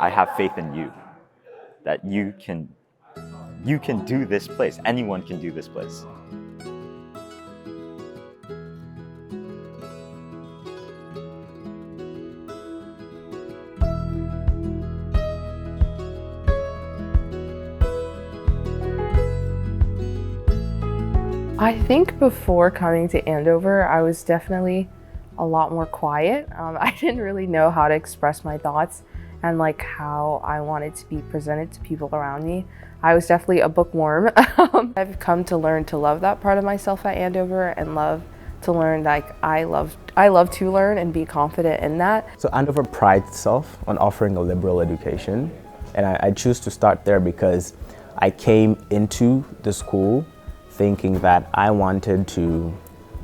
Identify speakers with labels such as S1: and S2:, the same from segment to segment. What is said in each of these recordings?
S1: I have faith in you, that you can do this place. Anyone can do this place.
S2: I think before coming to Andover, I was definitely a lot more quiet. I didn't really know how to express my thoughts and like how I wanted to be presented to people around me. I was definitely a bookworm. I've come to learn to love that part of myself at Andover and love to learn like I love to learn and be confident in that.
S3: So Andover prides itself on offering a liberal education, and I choose to start there because I came into the school thinking that I wanted to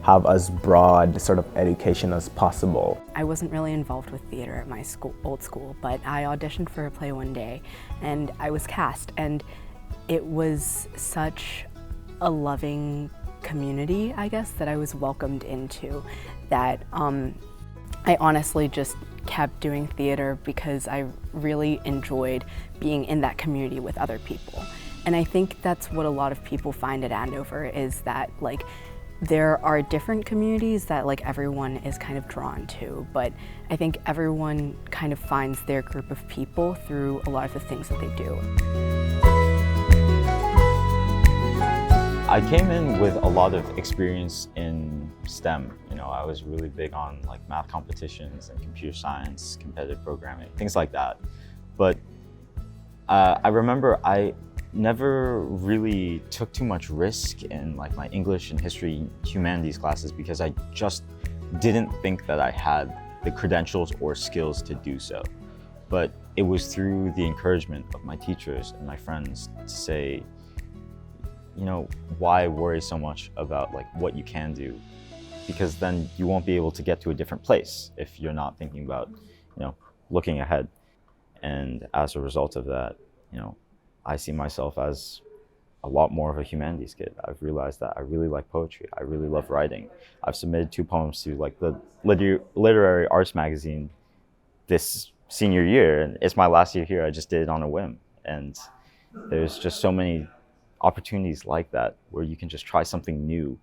S3: have as broad sort of education as possible.
S4: I wasn't really involved with theater at my old school, but I auditioned for a play one day and I was cast, and it was such a loving community, I guess, that I was welcomed into, that I honestly just kept doing theater because I really enjoyed being in that community with other people. And I think that's what a lot of people find at Andover, is that like there are different communities that like everyone is kind of drawn to, but I think everyone kind of finds their group of people through a lot of the things that they do.
S1: I came in with a lot of experience in STEM. You know, I was really big on like math competitions and computer science, competitive programming, things like that. But I remember I never really took too much risk in like my English and history, humanities classes, because I just didn't think that I had the credentials or skills to do so. But it was through the encouragement of my teachers and my friends to say, you know, why worry so much about like what you can do? Because then you won't be able to get to a different place if you're not thinking about, you know, looking ahead. And as a result of that, you know, I see myself as a lot more of a humanities kid. I've realized that I really like poetry. I really love writing. I've submitted 2 poems to like the literary arts magazine this senior year, and it's my last year here. I just did it on a whim. And there's just so many opportunities like that where you can just try something new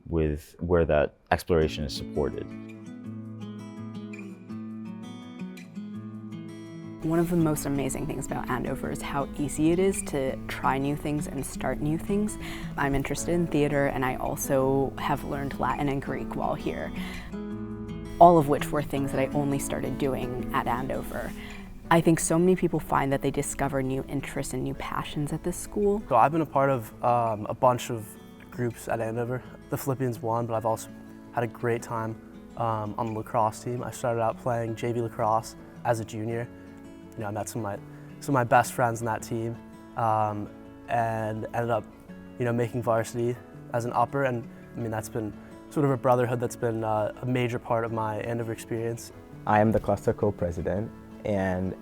S1: with where that exploration is supported.
S4: One of the most amazing things about Andover is how easy it is to try new things and start new things. I'm interested in theater, and I also have learned Latin and Greek while here, all of which were things that I only started doing at Andover. I think so many people find that they discover new interests and new passions at this school.
S5: So I've been a part of a bunch of groups at Andover. The Philippians won, but I've also had a great time on the lacrosse team. I started out playing JV lacrosse as a junior. You know, I met some of my best friends in that team, and ended up, you know, making varsity as an upper. And I mean, that's been sort of a brotherhood that's been a major part of my Andover experience.
S3: I am the cluster co-president, and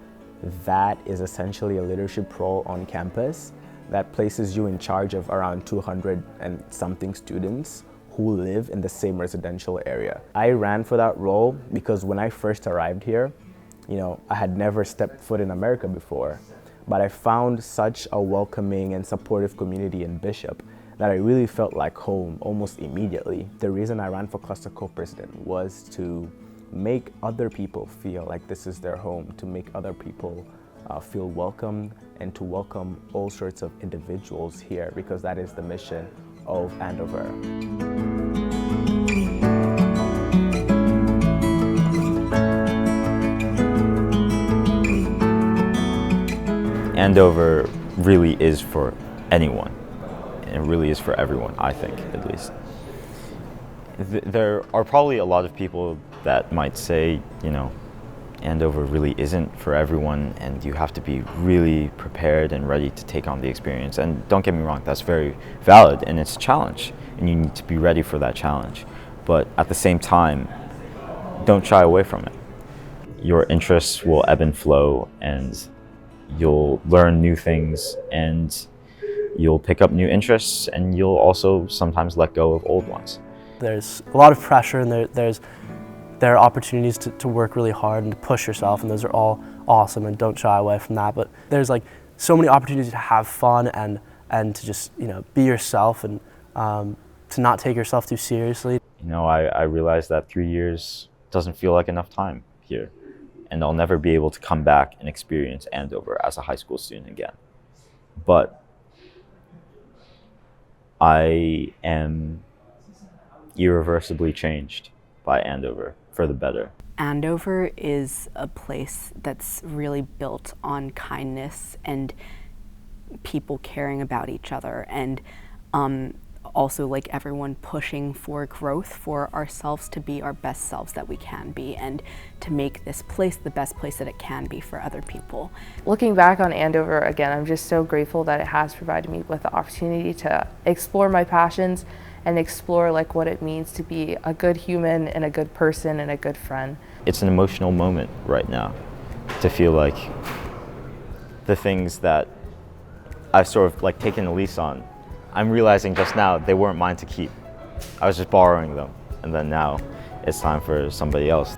S3: that is essentially a leadership role on campus that places you in charge of around 200 and something students who live in the same residential area. I ran for that role because when I first arrived here, you know, I had never stepped foot in America before, but I found such a welcoming and supportive community in Bishop that I really felt like home almost immediately. The reason I ran for cluster co-president was to make other people feel like this is their home, to make other people feel welcome, and to welcome all sorts of individuals here, because that is the mission of Andover.
S1: Andover really is for anyone. It really is for everyone, I think, at least. There are probably a lot of people that might say, you know, Andover really isn't for everyone, and you have to be really prepared and ready to take on the experience. And don't get me wrong, that's very valid, and it's a challenge, and you need to be ready for that challenge. But at the same time, don't shy away from it. Your interests will ebb and flow, and you'll learn new things, and you'll pick up new interests, and you'll also sometimes let go of old ones.
S5: There's a lot of pressure, and there are opportunities to work really hard and to push yourself, and those are all awesome, and don't shy away from that. But there's like so many opportunities to have fun and to just, you know, be yourself and to not take yourself too seriously.
S1: You know, I realized that 3 years doesn't feel like enough time here, and I'll never be able to come back and experience Andover as a high school student again. But I am irreversibly changed by Andover for the better.
S4: Andover is a place that's really built on kindness and people caring about each other, and also like everyone pushing for growth for ourselves to be our best selves that we can be, and to make this place the best place that it can be for other people.
S2: Looking back on Andover again, I'm just so grateful that it has provided me with the opportunity to explore my passions and explore like what it means to be a good human and a good person and a good friend.
S1: It's an emotional moment right now to feel like the things that I've sort of like taken a lease on, I'm realizing just now they weren't mine to keep. I was just borrowing them, and then now it's time for somebody else.